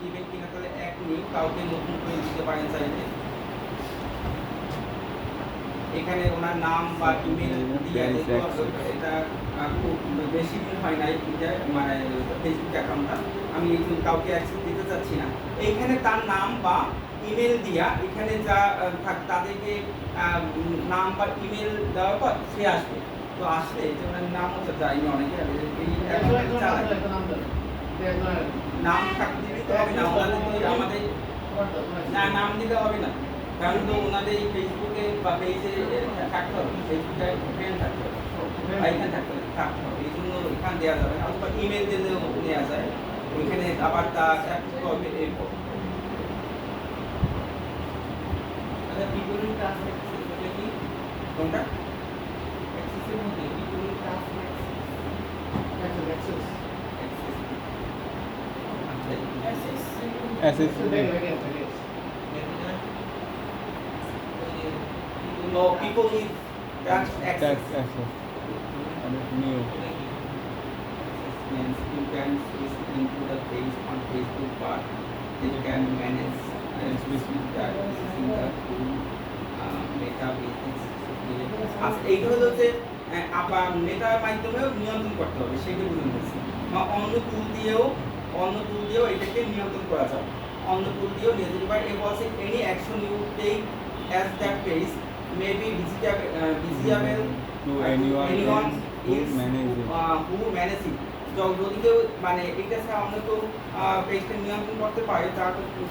দিবেন কিনা, তাহলে এক নিয়ে কাউকে নতুন করে দিতে পারেন চাইলে। এখানে ওনার নাম বা ইমেল দিয়ে এটা খুব বেশি দিন হয় নাই, মানে ফেসবুক অ্যাকাউন্টটা আমি কাউকে অ্যাক্সেস দিতে চাচ্ছি না। এইখানে তার নাম বা ইমেল দিয়া এখানে যা তাদেরকে নাম বা ইমেল দেওয়ার পর সে আসবে। তো আসলে ওনার নাম হচ্ছে যায়নি অনেকে নাম থাকতে দিলে তো হবে না, ওনাদের তো আমাদের না নাম দিতে হবে না, কারণ তো ওনাদের ফেসবুকে বা পেজে থাকতে হবে, ফেসবুকে ফ্রেন্ড থাকতে হবে, এখানে থাকতে হবে, এই জন্য এখানে দেওয়া যাবে না, অথবা ইমেল দিলেও নেওয়া যায়, ওইখানে আবার তা অ্যাপ্রুভ হবে এরপর। বিপরীত টাস্ক অ্যাক্সেস বলে কি কোনটা অ্যাক্সেসের মধ্যে বিপরীত task access No, people need tax access. New. Means you can switch into the page on Facebook, but they can manage and switch with that using the tool Meta Business. আচ্ছা, এইটা হলো যে আবার মেটার মাধ্যমেও নিয়ন্ত্রণ করতে হবে, সেটা বুঝুন হচ্ছে, বা অন্য টুল দিয়েও এটাকে নিয়ন্ত্রণ করা যাবে, অন্য টুল দিয়েও নিয়ন্ত্রণ করা। এ বলছে any action you take as that page may be visible to anyone who manage it. যদি কেউ মানে এটা ছাড়া অন্য কেউ পেজটা নিয়ন্ত্রণ করতে পারে,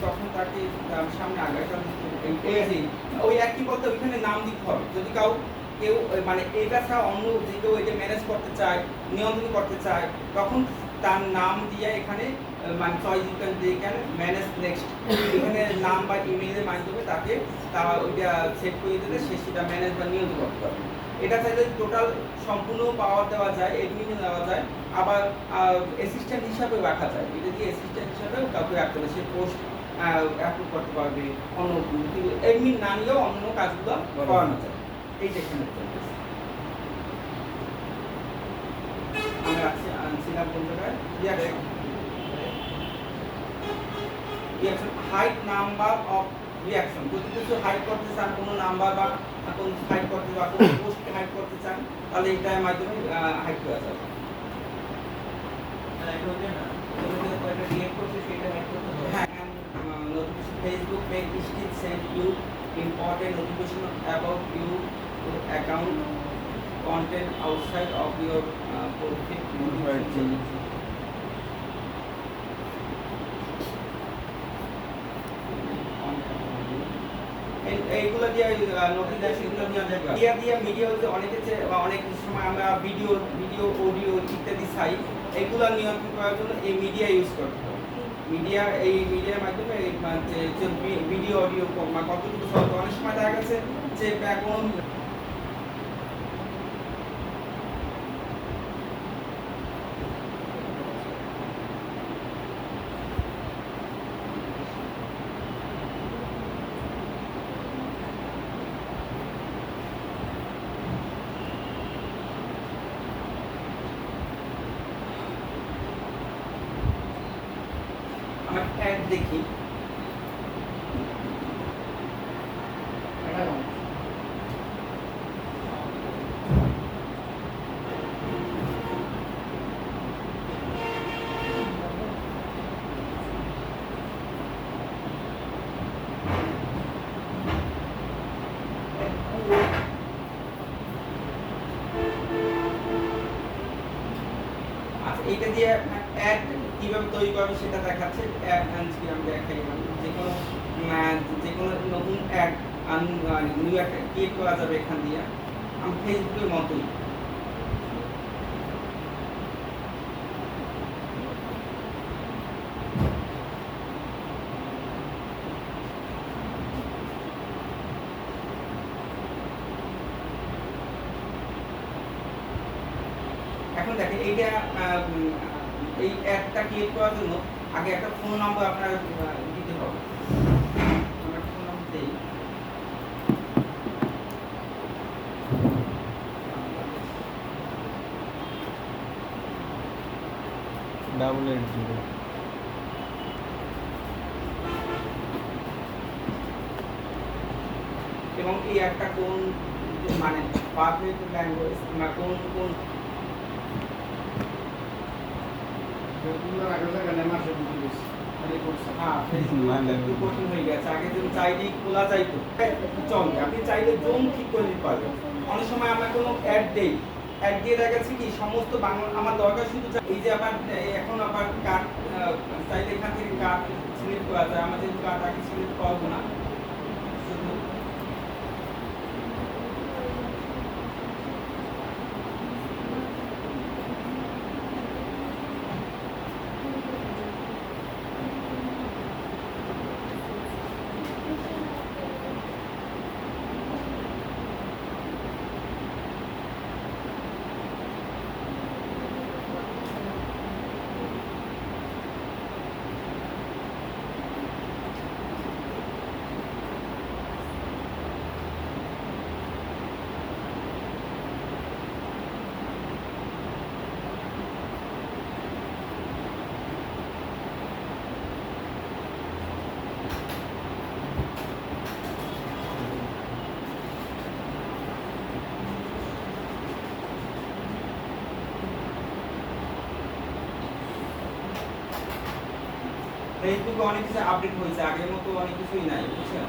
তখন তাকে সামনে আগে ওই একই পথে ওইখানে নাম দিতে হবে। যদি কেউ মানে এটা ছাড়া অন্য যে কেউ এটা ম্যানেজ করতে চায়, নিয়ন্ত্রণ করতে চায়, তখন তার নাম দিয়ে এখানে মানে choice you can manage next, এখানে নাম বা ইমেইলের মাধ্যমে তাকে ওইটা সেট করে দিলে সে সেটা ম্যানেজ বা নিয়ন্ত্রণ করতে পারবে। এটা চাইলে টোটাল সম্পূর্ণ পাওয়ার দেওয়া যায়, এডমিনে দেওয়া যায়, আবার অ্যাসিস্ট্যান্ট হিসাবেও রাখা যায়। এটা দিয়ে অ্যাসিস্ট্যান্ট হিসাবেও কাউকে রাখতে পারবে, সে পোস্ট অ্যাপ্রুভ করতে পারবে, অন্য কিন্তু এডমিন না নিয়েও অন্য কাজগুলো করানো যায়। এইটা এখানে আমরা আনছিলাম কোন জায়গায় reaction hide number of reaction. যদি কিছু হাইড করতে চান, কোনো নাম্বার বা কোন হাইড করতে বা কোনো পোস্টকে হাইড করতে চান, তাহলে এটার মাধ্যমে হাইড করা যাবে। হ্যাঁ, notification Facebook may still send you important notification about your account content outside of your profit notification. এইগুলো দিয়ে নোটিফিকেশনগুলো দিয়ে মিডিয়া হচ্ছে অনেক সময় আমরা ভিডিও অডিও ইত্যাদি চাই, এগুলো নিয়ন্ত্রণ করার জন্য এই মিডিয়া ইউজ করতে হবে। এই মিডিয়ার মাধ্যমে ভিডিও অডিও কতটুকু চলবে, অনেক সময় দেখা গেছে যে কোনো অ্যাড দেখি, এইটা দিয়ে অ্যাড কিভাবে তৈরি করবে সেটা দেখাচ্ছে। আমি দেখাই যে কোনো নতুন অ্যাড নিউ একটা ক্রিয়েট করা যাবে এখান দিয়ে। আমি ফেসবুকের মতোই এখন দেখেন এইটা এই অ্যাডটা ক্রিয়েট করার জন্য আগে একটা ফোন নাম্বার আপনার দিতে হবে। আমরা ফোন নাম্বার দেই, $880 এবং এই একটা কোন মানে পারফেক্ট ল্যাঙ্গুয়েজ না কোন কোন হ্যাঁ একটু কঠিন হয়ে গেছে আগে যেমন চাইলেই খোলা যাইতো চলবে আপনি চাইলে জোন ঠিক করে নিতে পারবেন অনেক সময় আমরা কোনো অ্যাড দিয়ে দেখা যাচ্ছে কি সমস্ত বাংলা আমার দরকার শুধু এই যে আবার এখন আবার কার্ড চাইলে এখান থেকে কার্ড সিলেক্ট করা যায় আমরা যেহেতু কার্ড আগে সিলেক্ট করবো না শুধু ফেসবুকে অনেক কিছু আপডেট হয়েছে আগের মতো অনেক কিছুই নাই বুঝছেন